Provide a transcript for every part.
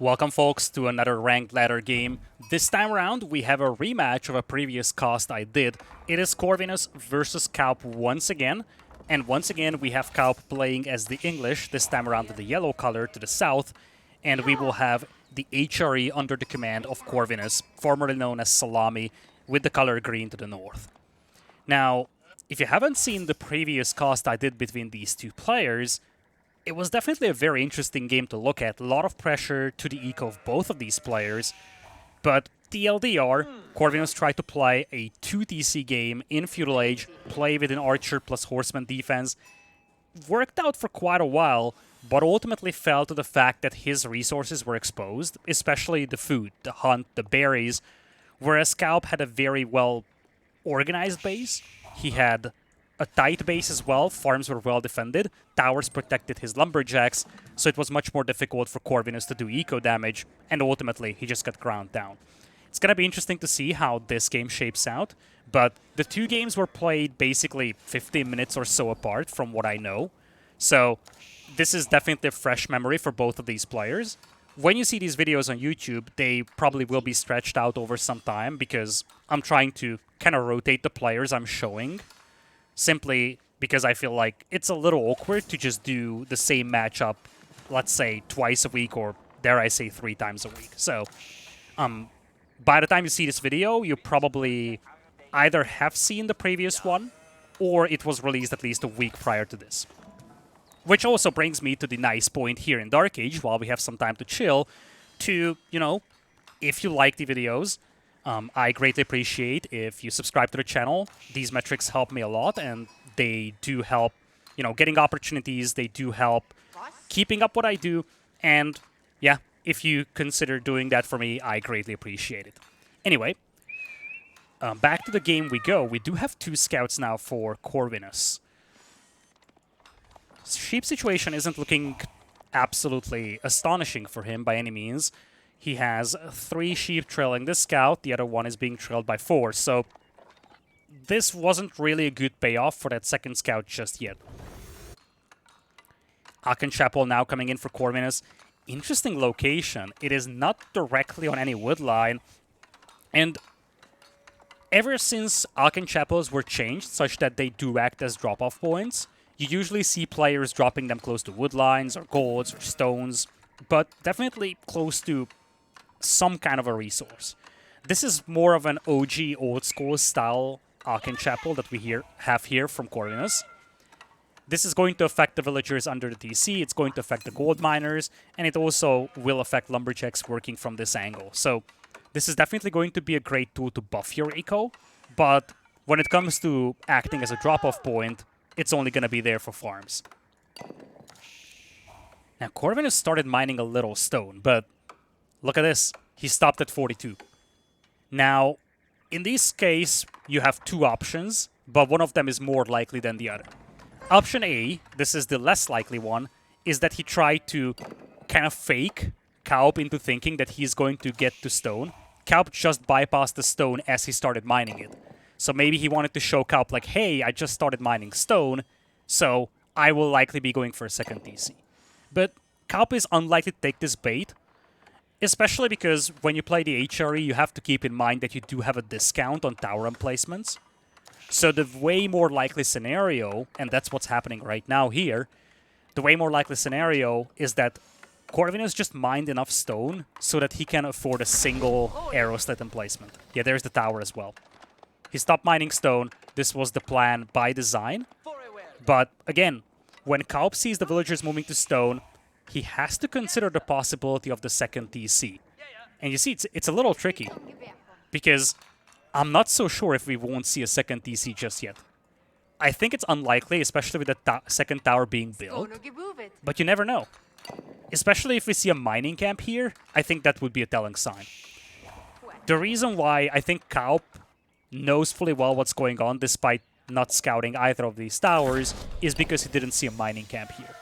Welcome folks to another ranked ladder game. This time around we have a rematch of a previous cast I did. It is Corvinus versus kauP once again. And once again we have kauP playing as the English, this time around with the yellow color to the south. And we will have the HRE under the command of Corvinus, formerly known as Szalami, with the color green to the north. Now, if you haven't seen the previous cast I did between these two players, it was definitely a very interesting game to look at. A lot of pressure to the eco of both of these players. But TLDR, Corvinus tried to play a 2TC game in Feudal Age, play with an archer plus horseman defense. Worked out for quite a while, but ultimately fell to the fact that his resources were exposed, especially the food, the hunt, the berries, whereas kauP had a very well organized base. He had a tight base as well, farms were well defended, towers protected his lumberjacks, so it was much more difficult for Corvinus to do eco damage, and ultimately he just got ground down. It's gonna be interesting to see how this game shapes out, but the two games were played basically 15 minutes or so apart from what I know, so this is definitely a fresh memory for both of these players. When you see these videos on YouTube, they probably will be stretched out over some time because I'm trying to kind of rotate the players I'm showing, simply because I feel like it's a little awkward to just do the same matchup, let's say, twice a week or, dare I say, 3 times a week. So, by the time you see this video, you probably either have seen the previous one, or it was released at least a week prior to this. Which also brings me to the nice point here in Dark Age, while we have some time to chill, to, if you like the videos, I greatly appreciate if you subscribe to the channel. These metrics help me a lot, and they do help, getting opportunities. They do help keeping up what I do. And yeah, if you consider doing that for me, I greatly appreciate it. Anyway, back to the game we go. We do have 2 scouts now for Corvinus. Sheep situation isn't looking absolutely astonishing for him by any means. He has 3 sheep trailing this scout, the other one is being trailed by 4, so this wasn't really a good payoff for that second scout just yet. Chapel now coming in for Corvinus. Interesting location. It is not directly on any wood line, and ever since Chapels were changed such that they do act as drop-off points, you usually see players dropping them close to wood lines or gourds or stones, but definitely close to some kind of a resource. This is more of an OG old school style Chapel that we have here from Corvinus. This is going to affect the villagers under the TC, it's going to affect the gold miners, and it also will affect lumberjacks working from this angle. So this is definitely going to be a great tool to buff your eco, but when it comes to acting as a drop-off point, it's only going to be there for farms. Now Corvinus started mining a little stone, but look at this. He stopped at 42. Now, in this case, you have 2 options, but one of them is more likely than the other. Option A, this is the less likely one, is that he tried to kind of fake kauP into thinking that he's going to get to stone. kauP just bypassed the stone as he started mining it. So maybe he wanted to show kauP like, hey, I just started mining stone, so I will likely be going for a second TC. But kauP is unlikely to take this bait, especially because when you play the HRE, you have to keep in mind that you do have a discount on tower emplacements. So the way more likely scenario, and that's what's happening right now here, the way more likely scenario is that Corvinus just mined enough stone so that he can afford a single arrow slit emplacement. Yeah, there's the tower as well. He stopped mining stone. This was the plan by design. But again, when kauP sees the villagers moving to stone, he has to consider the possibility of the second TC. And you see, it's a little tricky, because I'm not so sure if we won't see a second TC just yet. I think it's unlikely, especially with the second tower being built, but you never know. Especially if we see a mining camp here, I think that would be a telling sign. The reason why I think kauP knows fully well what's going on, despite not scouting either of these towers, is because he didn't see a mining camp here.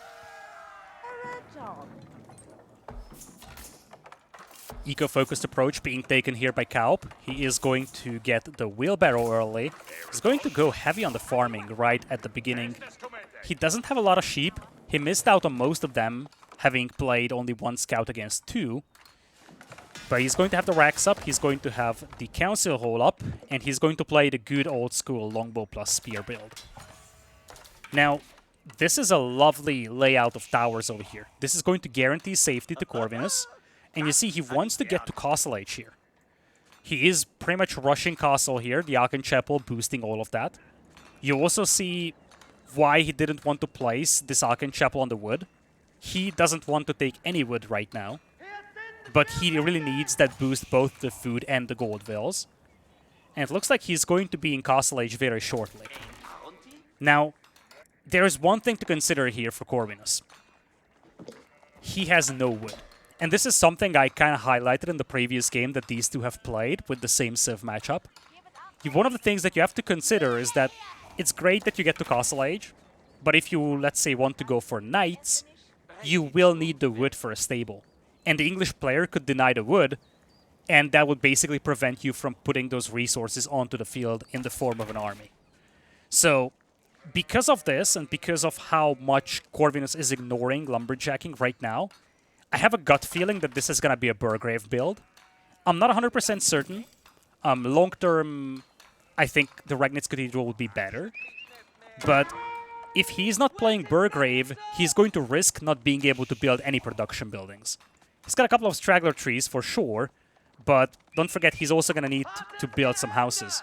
Eco-focused approach being taken here by kauP. He is going to get the wheelbarrow early. He's going to go heavy on the farming right at the beginning. He doesn't have a lot of sheep. He missed out on most of them, having played only 1 scout against 2. But he's going to have the racks up, he's going to have the Council Hall up, and he's going to play the good old school longbow plus spear build. Now, this is a lovely layout of towers over here. This is going to guarantee safety to Corvinus, and you see he wants to get to Castle Age here. He is pretty much rushing Castle here, the Archon Chapel boosting all of that. You also see why he didn't want to place this Archon Chapel on the wood. He doesn't want to take any wood right now, but he really needs that boost both the food and the gold vills. And it looks like he's going to be in Castle Age very shortly. Now, there is one thing to consider here for Corvinus. He has no wood. And this is something I kind of highlighted in the previous game that these two have played with the same Civ matchup. One of the things that you have to consider is that it's great that you get to Castle Age, but if you, let's say, want to go for Knights, you will need the wood for a stable. And the English player could deny the wood, and that would basically prevent you from putting those resources onto the field in the form of an army. So, because of this, and because of how much Corvinus is ignoring lumberjacking right now, I have a gut feeling that this is going to be a Burgrave build. I'm not 100% certain. Long-term, I think the Regnitz Cathedral would be better. But if he's not playing Burgrave, he's going to risk not being able to build any production buildings. He's got a couple of straggler trees for sure, but don't forget he's also going to need to build some houses.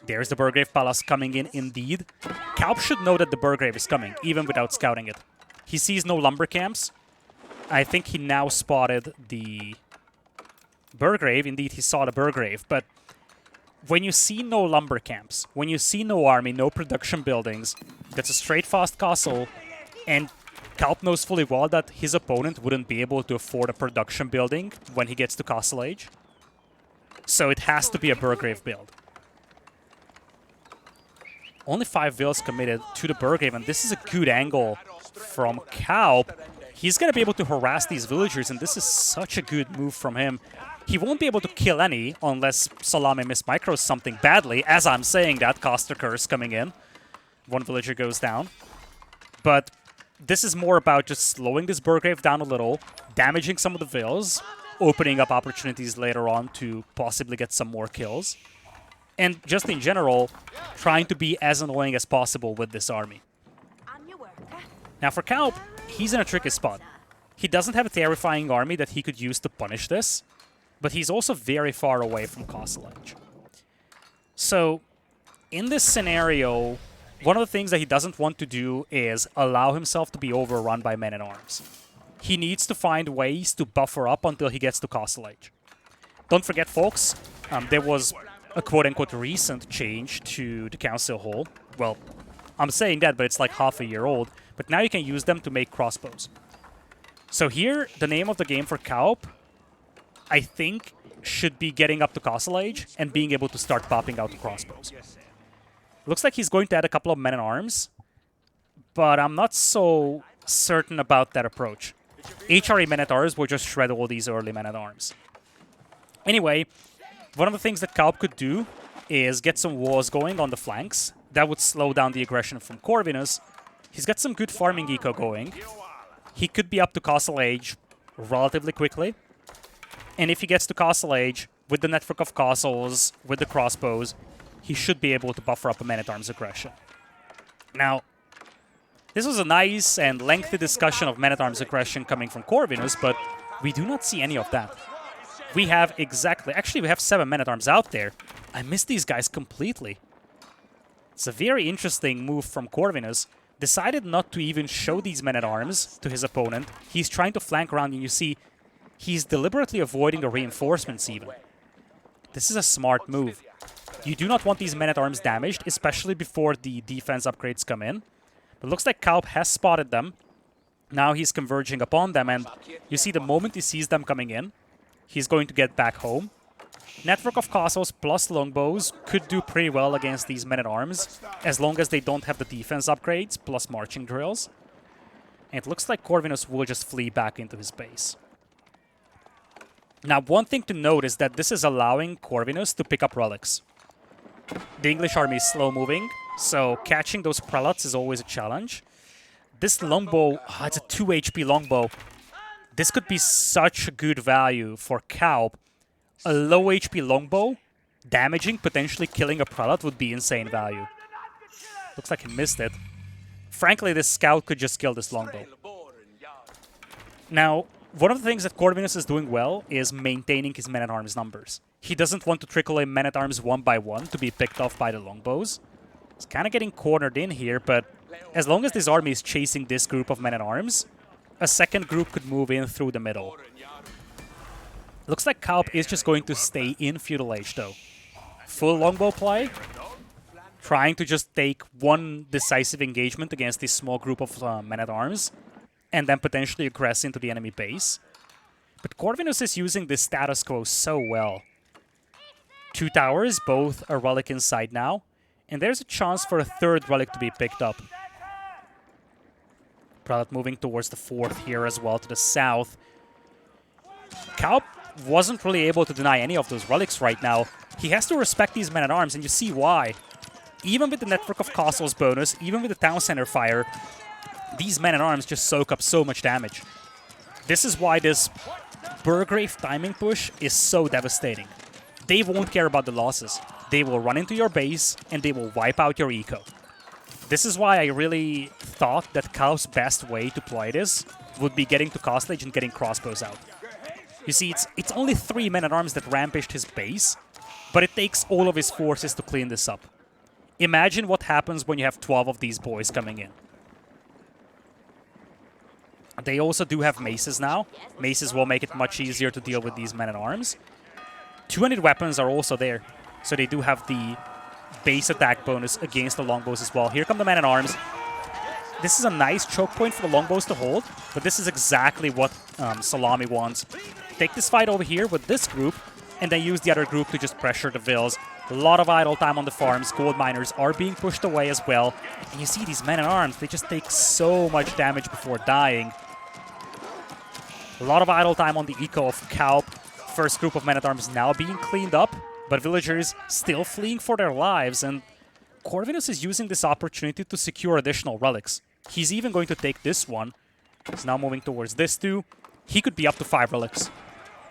There's the Burgrave Palace coming in indeed. kauP should know that the Burgrave is coming, even without scouting it. He sees no lumber camps. I think he now spotted the Burgrave. Indeed, he saw the Burgrave. But when you see no lumber camps, when you see no army, no production buildings, that's a straight fast castle, and kauP knows fully well that his opponent wouldn't be able to afford a production building when he gets to Castle Age. So it has to be a Burgrave build. Only 5 vills committed to the Burgrave, and this is a good angle from kauP. He's going to be able to harass these villagers, and this is such a good move from him. He won't be able to kill any unless Szalami mismicros something badly. As I'm saying that, Caster Curse coming in. One villager goes down. But this is more about just slowing this Burgrave down a little, damaging some of the vills, opening up opportunities later on to possibly get some more kills. And just in general, trying to be as annoying as possible with this army. Now for kauP, he's in a tricky spot. He doesn't have a terrifying army that he could use to punish this, but he's also very far away from Castle Age. So, in this scenario, one of the things that he doesn't want to do is allow himself to be overrun by men-at-arms. He needs to find ways to buffer up until he gets to Castle Age. Don't forget, folks, there was a quote-unquote recent change to the Council Hall. Well, I'm saying that, but it's like half a year old. But now you can use them to make crossbows. So here, the name of the game for kauP, I think, should be getting up to Castle Age and being able to start popping out the crossbows. Looks like he's going to add a couple of men-at-arms, but I'm not so certain about that approach. HRE men-at-arms will just shred all these early men-at-arms. Anyway, one of the things that kauP could do is get some wars going on the flanks. That would slow down the aggression from Corvinus. He's got some good farming eco going. He could be up to Castle Age relatively quickly. And if he gets to Castle Age, with the network of castles, with the crossbows, he should be able to buffer up a men-at-arms aggression. Now, this was a nice and lengthy discussion of men-at-arms aggression coming from Corvinus, but we do not see any of that. We have exactly... Actually, we have 7 men-at-arms out there. I missed these guys completely. It's a very interesting move from Corvinus. Decided not to even show these men-at-arms to his opponent. He's trying to flank around, and you see he's deliberately avoiding the reinforcements even. This is a smart move. You do not want these men-at-arms damaged, especially before the defense upgrades come in. But it looks like kauP has spotted them. Now he's converging upon them, and you see the moment he sees them coming in, he's going to get back home. Network of castles plus longbows could do pretty well against these men-at-arms, as long as they don't have the defense upgrades plus marching drills. And it looks like Corvinus will just flee back into his base. Now, one thing to note is that this is allowing Corvinus to pick up relics. The English army is slow-moving, so catching those prelates is always a challenge. This longbow, it's a 2 HP longbow. This could be such a good value for kauP. A low HP longbow, damaging, potentially killing a prelate would be insane value. Looks like he missed it. Frankly, this scout could just kill this longbow. Now, one of the things that Corvinus is doing well is maintaining his men-at-arms numbers. He doesn't want to trickle in men-at-arms one by one to be picked off by the longbows. He's kind of getting cornered in here, but as long as this army is chasing this group of men-at-arms, a second group could move in through the middle. Looks like kauP is just going to stay in Feudal Age, though. Full longbow play, trying to just take one decisive engagement against this small group of men-at-arms, and then potentially aggress into the enemy base. But Corvinus is using this status quo so well. 2 towers, both a relic inside now, and there's a chance for a third relic to be picked up. Prelate moving towards the 4th here as well, to the south. kauP wasn't really able to deny any of those relics right now. He has to respect these men-at-arms, and you see why. Even with the Network of Castles bonus, even with the Town Center fire, these men-at-arms just soak up so much damage. This is why this Burgrave timing push is so devastating. They won't care about the losses. They will run into your base, and they will wipe out your eco. This is why I really thought that kauP's best way to play this would be getting to Castle Age and getting crossbows out. You see, it's only 3 men-at-arms that rampaged his base, but it takes all of his forces to clean this up. Imagine what happens when you have 12 of these boys coming in. They also do have maces now. Maces will make it much easier to deal with these men-at-arms. 200 weapons are also there, so they do have the base attack bonus against the longbows as well. Here come the men-at-arms. This is a nice choke point for the longbows to hold, but this is exactly what Szalami wants. Take this fight over here with this group, and then use the other group to just pressure the vills. A lot of idle time on the farms. Gold miners are being pushed away as well. And you see these men-at-arms, they just take so much damage before dying. A lot of idle time on the eco of kauP. First group of men-at-arms now being cleaned up, but villagers still fleeing for their lives, and Corvinus is using this opportunity to secure additional relics. He's even going to take this one. He's now moving towards this too. He could be up to 5 relics.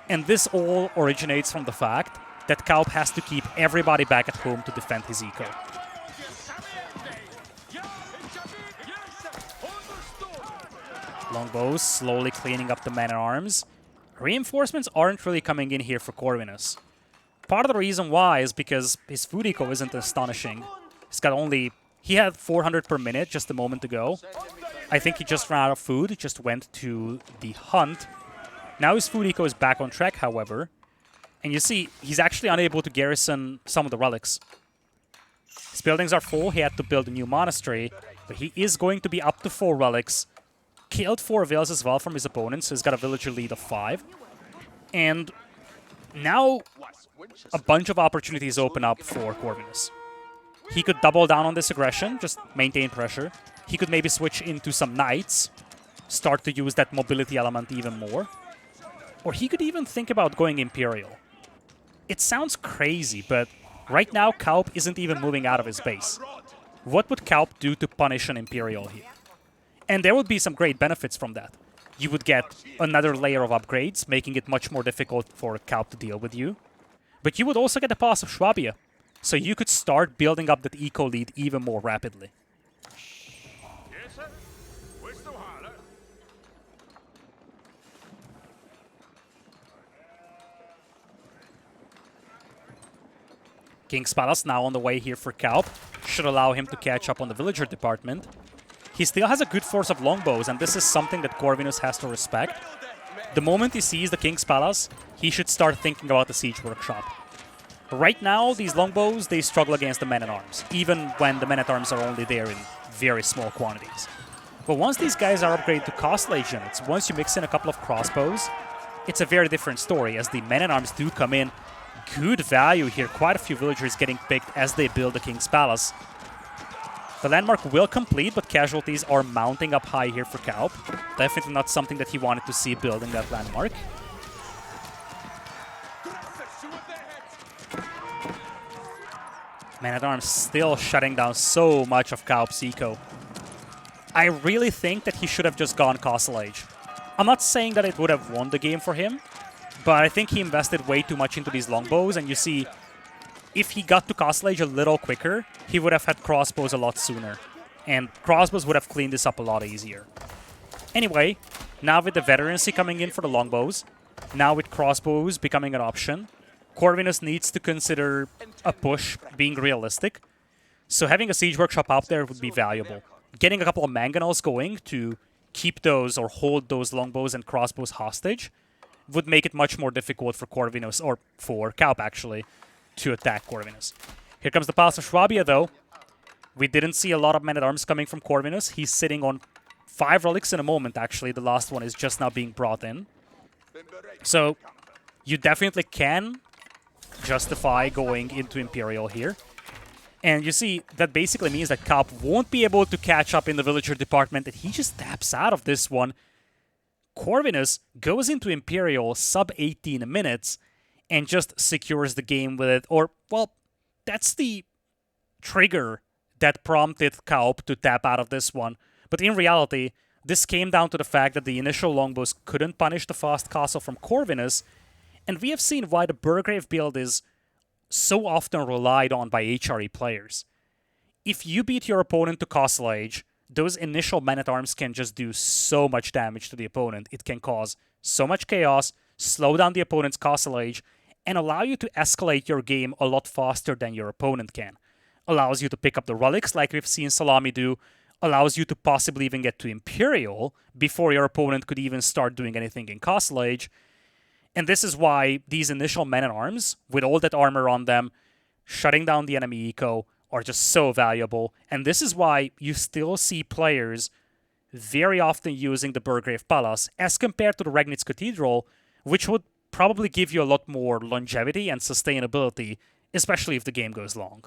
And this all originates from the fact that kauP has to keep everybody back at home to defend his eco. Longbows slowly cleaning up the men-at-arms. Reinforcements aren't really coming in here for Corvinus. Part of the reason why is because his food eco isn't astonishing. He had 400 per minute just a moment ago. I think he just ran out of food, just went to the hunt. Now his food eco is back on track, however. And you see, he's actually unable to garrison some of the relics. His buildings are full, he had to build a new monastery, but he is going to be up to 4 relics. Killed 4 vills as well from his opponents, so he's got a villager lead of 5. And now a bunch of opportunities open up for Corvinus. He could double down on this aggression, just maintain pressure. He could maybe switch into some knights, start to use that mobility element even more. Or he could even think about going Imperial. It sounds crazy, but right now kauP isn't even moving out of his base. What would kauP do to punish an Imperial here? And there would be some great benefits from that. You would get another layer of upgrades, making it much more difficult for kauP to deal with you. But you would also get the pass of Swabia, so you could start building up that eco lead even more rapidly. King's Palace now on the way here for kauP. Should allow him to catch up on the villager department. He still has a good force of longbows, and this is something that Corvinus has to respect. The moment he sees the King's Palace, he should start thinking about the siege workshop. Right now, these longbows, they struggle against the men-at-arms, even when the men-at-arms are only there in very small quantities. But once these guys are upgraded to Castle Age units, once you mix in a couple of crossbows, it's a very different story, as the men-at-arms do come in. Good value here, quite a few villagers getting picked as they build the King's Palace. The landmark will complete, but casualties are mounting up high here for kauP. Definitely not something that he wanted to see building that landmark. Man-at-Arms still shutting down so much of kauP's eco. I really think that he should have just gone Castle Age. I'm not saying that it would have won the game for him, but I think he invested way too much into these longbows, and you see, if he got to Castle Age a little quicker, he would have had crossbows a lot sooner. And crossbows would have cleaned this up a lot easier. Anyway, now with the veterancy coming in for the longbows, now with crossbows becoming an option, Corvinus needs to consider a push being realistic. So having a siege workshop out there would be valuable. Getting a couple of mangonels going to keep those or hold those longbows and crossbows hostage would make it much more difficult for Corvinus, or for kauP actually, to attack Corvinus. Here comes the Palace of Swabia though. We didn't see a lot of men-at-arms coming from Corvinus. He's sitting on 5 relics in a moment actually. The last one is just now being brought in. So you definitely can justify going into Imperial here. And you see, that basically means that kauP won't be able to catch up in the villager department, and he just taps out of this one. Corvinus goes into Imperial sub 18 minutes and just secures the game with it. Or, well, that's the trigger that prompted kauP to tap out of this one. But in reality, this came down to the fact that the initial longbows couldn't punish the fast castle from Corvinus, and we have seen why the Burgrave build is so often relied on by HRE players. If you beat your opponent to Castle Age, those initial men-at-arms can just do so much damage to the opponent. It can cause so much chaos, slow down the opponent's Castle Age, and allow you to escalate your game a lot faster than your opponent can. Allows you to pick up the relics like we've seen Szalami do, allows you to possibly even get to Imperial before your opponent could even start doing anything in Castle Age. And this is why these initial men-at-arms, with all that armor on them, shutting down the enemy eco, are just so valuable. And this is why you still see players very often using the Burgrave Palace as compared to the Regnitz Cathedral, which would probably give you a lot more longevity and sustainability, especially if the game goes long.